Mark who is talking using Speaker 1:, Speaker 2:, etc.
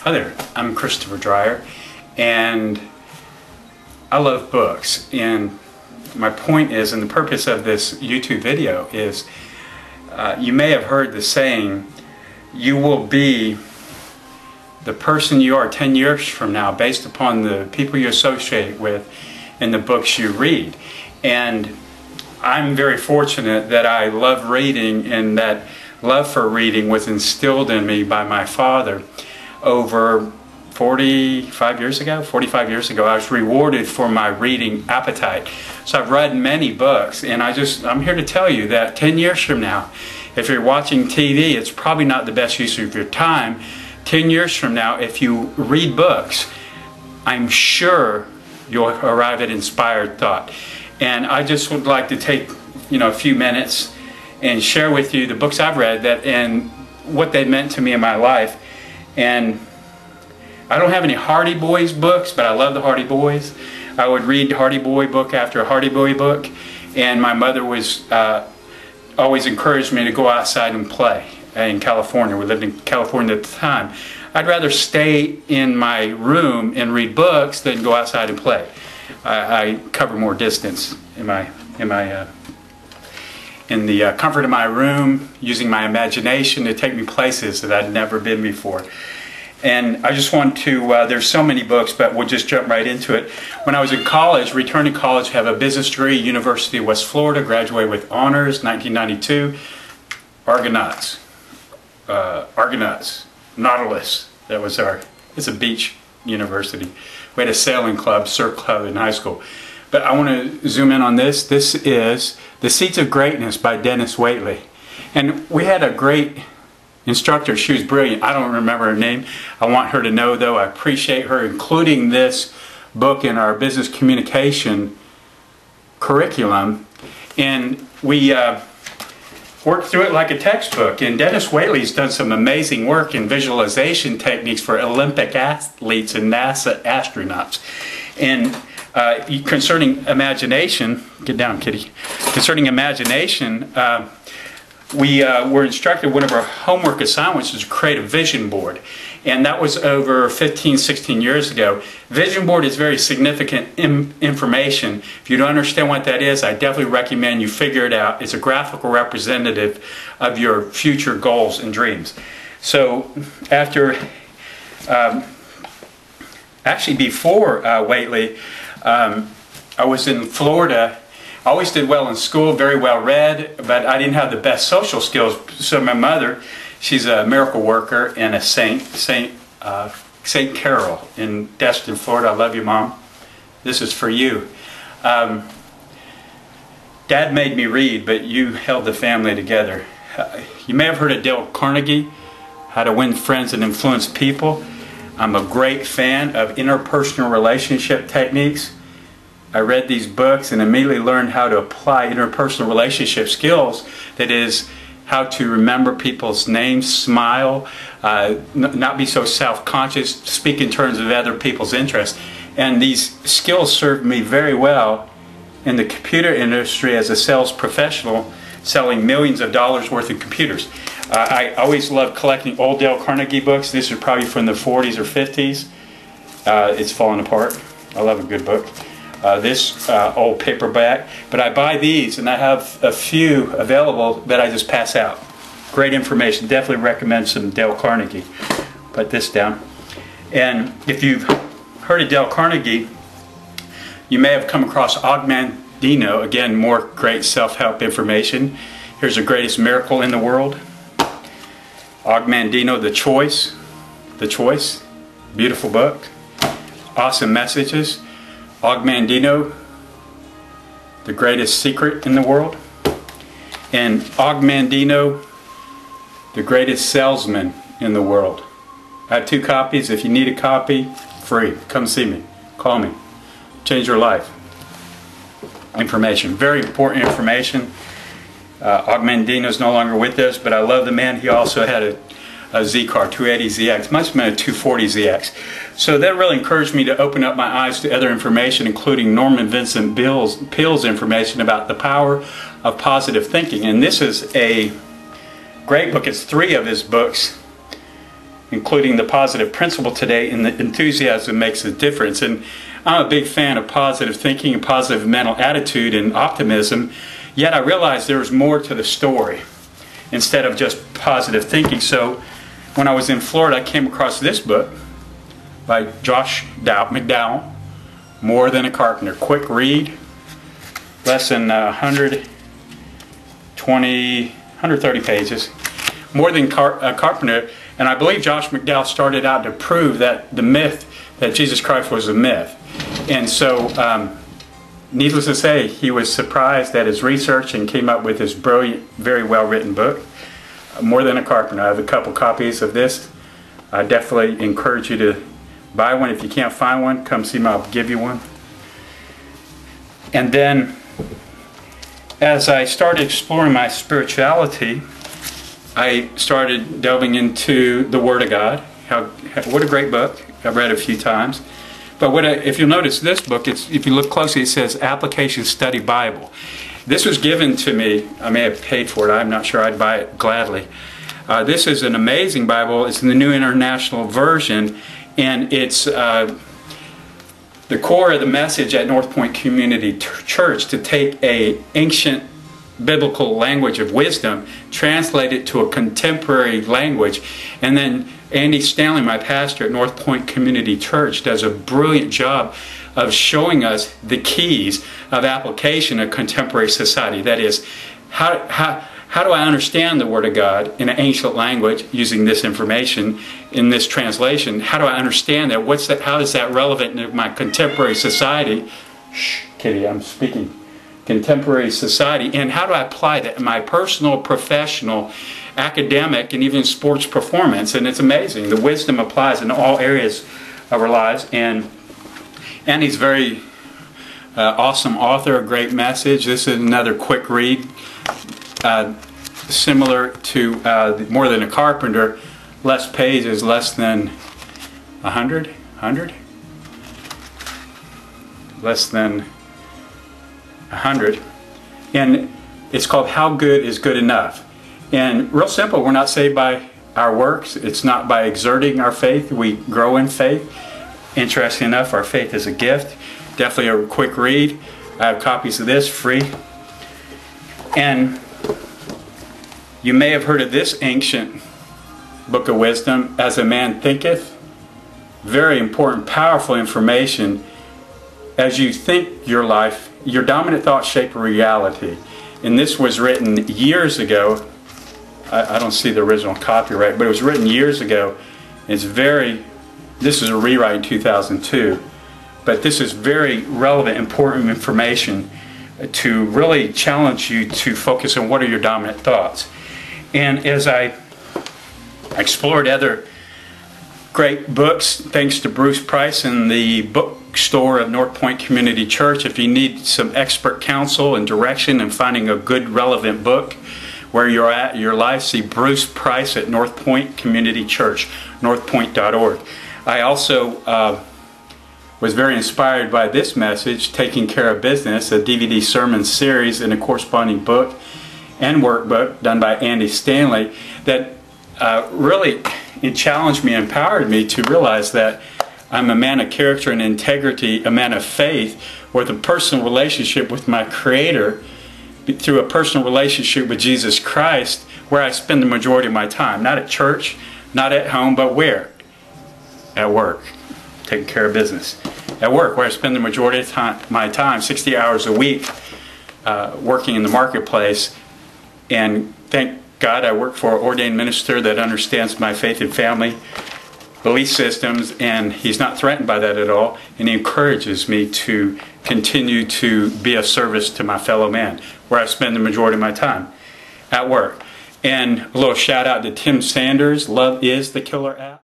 Speaker 1: Hi there, I'm Christopher Dreyer, and I love books. And my point is, and the purpose of this YouTube video is, you may have heard the saying, you will be the person you are 10 years from now based upon the people you associate with and the books you read. And I'm very fortunate that I love reading, and that love for reading was instilled in me by my father. Over 45 years ago, I was rewarded for my reading appetite. So I've read many books, and I'm here to tell you that 10 years from now, if you're watching TV, it's probably not the best use of your time. 10 years from now, if you read books, I'm sure you'll arrive at inspired thought. And I just would like to take a few minutes and share with you the books I've read and what they meant to me in my life. And I don't have any Hardy Boys books, but I love the Hardy Boys. I would read Hardy Boy book after Hardy Boy book, and my mother was always encouraged me to go outside and play in California. We lived in California at the time. I'd rather stay in my room and read books than go outside and play. I cover more distance in the comfort of my room, using my imagination to take me places that I'd never been before. And I just want to, there's so many books, but we'll just jump right into it. When I was in college, returned to college, have a business degree, University of West Florida, graduated with honors, 1992. Argonauts, Nautilus, it's a beach university. We had a sailing club, surf club in high school. But I want to zoom in on this. This is The Seeds of Greatness by Dennis Waitley. And we had a great instructor. She was brilliant. I don't remember her name. I want her to know, though, I appreciate her including this book in our business communication curriculum. And we worked through it like a textbook. And Dennis Waitley's done some amazing work in visualization techniques for Olympic athletes and NASA astronauts. And concerning imagination, get down, kitty. Concerning imagination, we were instructed, one of our homework assignments was to create a vision board. And that was over 15, 16 years ago. Vision board is very significant information. If you don't understand what that is, I definitely recommend you figure it out. It's a graphical representative of your future goals and dreams. So after, actually before Waitley, I was in Florida. I always did well in school, very well read, but I didn't have the best social skills. So my mother, she's a miracle worker and a saint, Saint Carol in Destin, Florida. I love you, Mom. This is for you. Dad made me read, but you held the family together. You may have heard of Dale Carnegie, How to Win Friends and Influence People. I'm a great fan of interpersonal relationship techniques. I read these books and immediately learned how to apply interpersonal relationship skills. That is, how to remember people's names, smile, not be so self-conscious, speak in terms of other people's interests. And these skills served me very well in the computer industry as a sales professional, selling millions of dollars worth of computers. I always loved collecting old Dale Carnegie books. These are probably from the 40s or 50s. It's falling apart. I love a good book. This old paperback. But I buy these, and I have a few available that I just pass out. Great information. Definitely recommend some Dale Carnegie. Put this down. And if you've heard of Dale Carnegie, you may have come across Og Mandino. Again, more great self-help information. Here's the greatest miracle in the world. Og Mandino, The Choice. The Choice. Beautiful book. Awesome messages. Og Mandino, The Greatest Secret in the World. And Og Mandino, The Greatest Salesman in the World. I have 2 copies. If you need a copy, free. Come see me. Call me. Change your life. Information. Very important information. Og Mandino is no longer with us, but I love the man. He also had a Z car, 280ZX. Must have been a 240ZX. So that really encouraged me to open up my eyes to other information, including Norman Vincent Peale's information about the power of positive thinking. And this is a great book. It's 3 of his books. including the positive principle today, and the enthusiasm makes a difference. And I'm a big fan of positive thinking and positive mental attitude and optimism, yet I realized there was more to the story instead of just positive thinking. So when I was in Florida, I came across this book by Josh McDowell, More Than a Carpenter. Quick read, less than 130 pages. More Than a Carpenter. And I believe Josh McDowell started out to prove that the myth that Jesus Christ was a myth. And so, needless to say, he was surprised at his research and came up with this brilliant, very well-written book, More Than a Carpenter. I have a couple copies of this. I definitely encourage you to buy one. If you can't find one, come see me, I'll give you one. And then, as I started exploring my spirituality, I started delving into the Word of God. What a great book. I've read it a few times. But if you'll notice this book, if you look closely, it says Application Study Bible. This was given to me. I may have paid for it. I'm not sure. I'd buy it gladly. This is an amazing Bible. It's in the New International Version, and it's the core of the message at North Point Community Church to take an ancient biblical language of wisdom, translate it to a contemporary language, and then Andy Stanley, my pastor at North Point Community Church, does a brilliant job of showing us the keys of application of contemporary society. That is, how do I understand the Word of God in an ancient language using this information in this translation? How do I understand that? How is that relevant in my contemporary society? Shh, Kitty, I'm speaking. Contemporary society, and how do I apply that in my personal, professional, academic, and even sports performance? And it's amazing. The wisdom applies in all areas of our lives. And he's a very awesome author, a great message. This is another quick read, similar to More Than a Carpenter. Less pages, less than 100? Less than 100, and it's called How Good is Good Enough. And real simple, we're not saved by our works. It's not by exerting our faith. We grow in faith. Interesting enough, our faith is a gift. Definitely a quick read. I have copies of this free. And you may have heard of this ancient book of wisdom, As a Man Thinketh. Very important, powerful information. As you think your life, your dominant thoughts shape reality. And this was written years ago. I don't see the original copyright, but it was written years ago. This is a rewrite in 2002. But this is very relevant, important information to really challenge you to focus on what are your dominant thoughts. And as I explored other great books, thanks to Bruce Price and the bookstore of North Point Community Church. If you need some expert counsel and direction in finding a good, relevant book where you're at in your life, see Bruce Price at North Point Community Church, northpoint.org. I also was very inspired by this message, Taking Care of Business, a DVD sermon series and a corresponding book and workbook done by Andy Stanley that really it challenged me, empowered me to realize that I'm a man of character and integrity, a man of faith, with a personal relationship with my Creator, through a personal relationship with Jesus Christ, where I spend the majority of my time. Not at church, not at home, but where? At work. Taking care of business. At work, where I spend the majority of my time, 60 hours a week, working in the marketplace. And thank God I work for an ordained minister that understands my faith and family belief systems, and he's not threatened by that at all, and he encourages me to continue to be of service to my fellow man, where I spend the majority of my time, at work. And a little shout out to Tim Sanders, Love Is the Killer app.